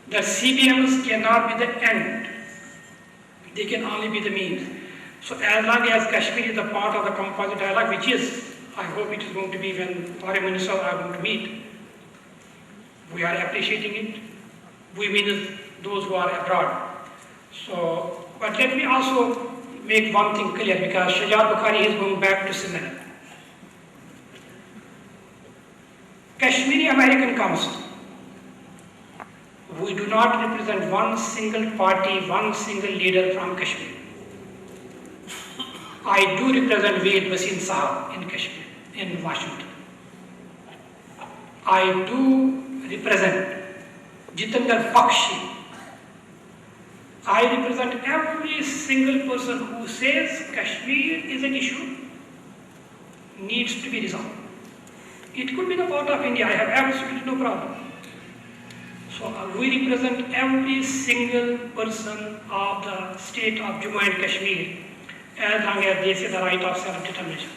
that CBMs cannot be the end, they can only be the means. So as long as Kashmir is the part of the composite dialogue, which is, I hope it is going to be when foreign ministers are going to meet, we are appreciating it. We mean those who are abroad. So, but let me also make one thing clear, because Shajat Bukhari is going back to Srinagar. Kashmiri American Council, we do not represent one single party, one single leader from Kashmir. I do represent Ved Basin Sahab in Kashmir, in Washington. I do represent Jitendra Bakshi. I represent every single person who says Kashmir is an issue, needs to be resolved. It could be the part of India, I have absolutely no problem. So we represent every single person of the state of Jammu and Kashmir, as long as they say the right of self-determination.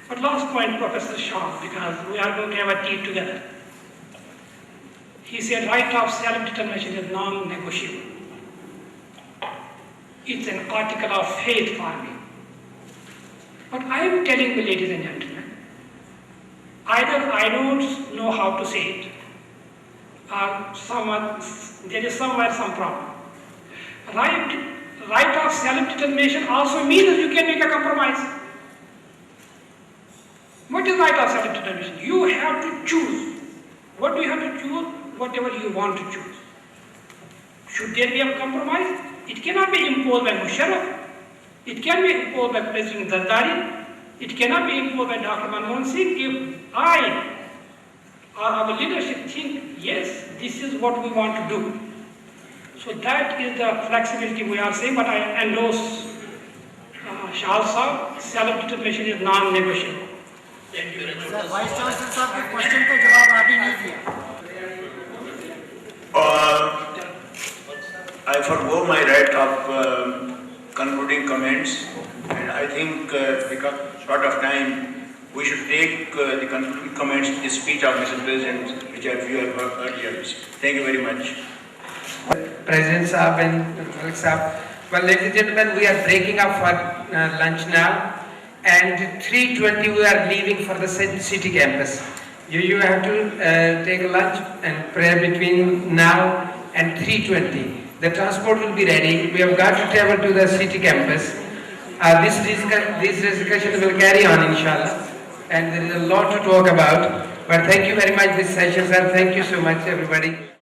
But last point, Professor Shah, because we are going to have a tea together. He said right of self-determination is non-negotiable. It's an article of faith for me. But I am telling you, ladies and gentlemen, either I don't know how to say it, or there is somewhere some problem. Right of self-determination also means that you can make a compromise. What is right of self-determination? You have to choose. What do you have to choose? Whatever you want to choose. Should there be a compromise? It cannot be imposed by Musharraf. It can be imposed by President Zardari. It cannot be imposed by Dr. Manmohan Singh. If I or our leadership think, yes, this is what we want to do. So that is the flexibility we are saying, but I endorse Shah Sahab, self-determination is non-negotiable. Thank you very much. Sir, Vice Chancellor साहब के question का जवाब आपने नहीं दिया. I forgo my right of concluding comments, and I think because short of time, we should take the concluding comments in the speech of Mr. President, which you have heard earlier. Thank you very much. President Saab and Malik Saab. Well, ladies and gentlemen, we are breaking up for lunch now, and 3:20 we are leaving for the city campus. You have to take a lunch and prayer between now and 3:20. The transport will be ready. We have got to travel to the city campus. This discussion will carry on, inshallah, and there is a lot to talk about. But thank you very much this session, sir. Thank you so much, everybody.